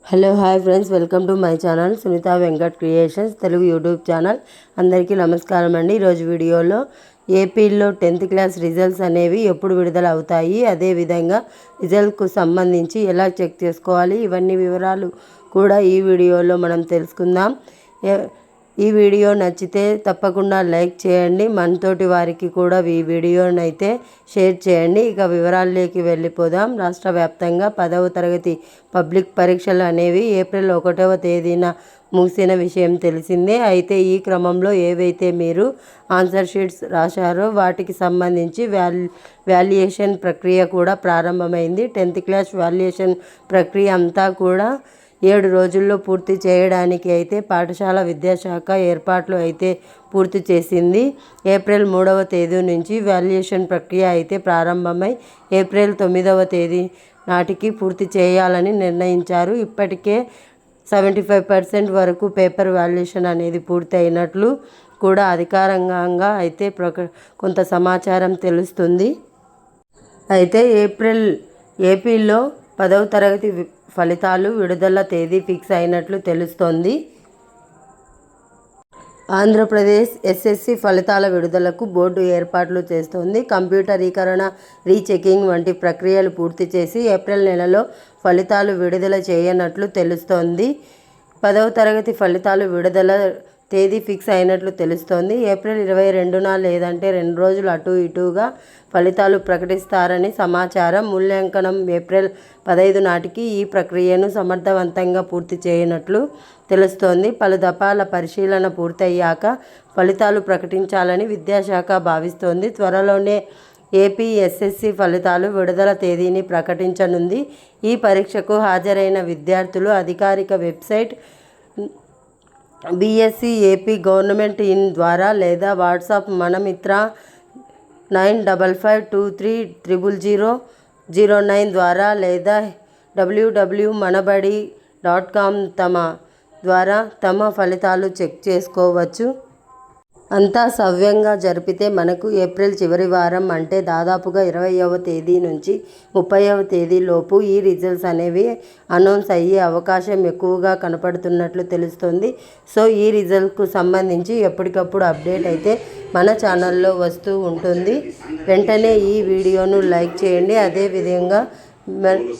Hello hi friends, welcome to my channel Sunitha Venkat creations Telugu YouTube channel. అందరికీ నమస్కారం అండి. ఈరోజు వీడియోలో ఏపీలో 10th క్లాస్ రిజల్ట్స్ అనేవి ఎప్పుడు విడుదల అవుతాయి, అదేవిధంగా రిజల్ట్కు సంబంధించి ఎలా చెక్ చేసుకోవాలి, ఇవన్నీ వివరాలు కూడా ఈ వీడియోలో మనం తెలుసుకుందాం. ఈ వీడియో నచ్చితే తప్పకుండా లైక్ చేయండి, మనతోటి వారికి కూడా ఈ వీడియోనైతే షేర్ చేయండి. ఇక వివరాల్లోకి వెళ్ళిపోదాం. రాష్ట్ర వ్యాప్తంగా 10వ తరగతి పబ్లిక్ పరీక్షలు అనేవి ఏప్రిల్ 1వ తేదీన ముగిసిన విషయం తెలిసిందే. అయితే ఈ క్రమంలో ఏవైతే మీరు ఆన్సర్ షీట్స్ రాశారో వాటికి సంబంధించి వాల్యుయేషన్ ప్రక్రియ కూడా ప్రారంభమైంది. 10th క్లాస్ వాల్యుయేషన్ ప్రక్రియ అంతా కూడా 7 రోజుల్లో పూర్తి చేయడానికి అయితే పాఠశాల విద్యాశాఖ ఏర్పాట్లు అయితే పూర్తి చేసింది. ఏప్రిల్ 3వ తేదీ నుంచి వాల్యుయేషన్ ప్రక్రియ అయితే ప్రారంభమై ఏప్రిల్ 9వ తేదీ నాటికి పూర్తి చేయాలని నిర్ణయించారు. ఇప్పటికే 75% వరకు పేపర్ వాల్యుయేషన్ అనేది పూర్తి అయినట్లు కూడా అధికారికంగా అయితే కొంత సమాచారం తెలుస్తుంది. అయితే ఏపీలో 10వ తరగతి ఫలితాలు విడుదల తేదీ ఫిక్స్ అయినట్లు తెలుస్తోంది. ఆంధ్రప్రదేశ్ ఎస్ఎస్సి ఫలితాల విడుదలకు బోర్డు ఏర్పాట్లు చేస్తోంది. కంప్యూటరీకరణ, రీచెకింగ్ వంటి ప్రక్రియలు పూర్తి చేసి ఏప్రిల్ నెలలో ఫలితాలు విడుదల చేయనట్లు తెలుస్తోంది. 10వ తరగతి ఫలితాలు విడుదల తేదీ ఫిక్స్ అయినట్లు తెలుస్తోంది. ఏప్రిల్ 22న లేదంటే 2 రోజులు అటు ఇటుగా ఫలితాలు ప్రకటిస్తారని సమాచారం. మూల్యాంకనం ఏప్రిల్ 15 నాటికి ఈ ప్రక్రియను సమర్థవంతంగా పూర్తి చేయనట్లు తెలుస్తోంది. పలు దఫాల పరిశీలన పూర్తయ్యాక ఫలితాలు ప్రకటించాలని విద్యాశాఖ భావిస్తోంది. త్వరలోనే ఏపీ ఎస్ఎస్సి ఫలితాలు విడుదల తేదీని ప్రకటించనుంది. ఈ పరీక్షకు హాజరైన విద్యార్థులు అధికారిక website BSc AP government in ద్వారా లేదా వాట్సాప్ మనమిత్ర 9552300009 ద్వారా లేదా www.manabadi.com ద్వారా తమ ఫలితాలు చెక్ చేసుకోవచ్చు. అంతా సవ్యంగా జరిపితే మనకు ఏప్రిల్ చివరి వారం అంటే దాదాపుగా 20వ తేదీ నుంచి 30వ తేదీ లోపు ఈ రిజల్ట్స్ అనేవి అనౌన్స్ అయ్యే అవకాశం ఎక్కువగా కనపడుతున్నట్లు తెలుస్తుంది. సో ఈ రిజల్ట్కు సంబంధించి ఎప్పటికప్పుడు అప్డేట్ అయితే మన ఛానల్లో వస్తూ ఉంటుంది. వెంటనే ఈ వీడియోను లైక్ చేయండి, అదేవిధంగా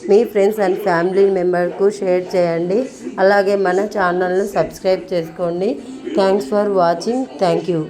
మీ ఫ్రెండ్స్ అండ్ ఫ్యామిలీ మెంబర్కు షేర్ చేయండి. అలాగే మన ఛానల్ను సబ్స్క్రైబ్ చేసుకోండి. Thanks for watching. Thank you.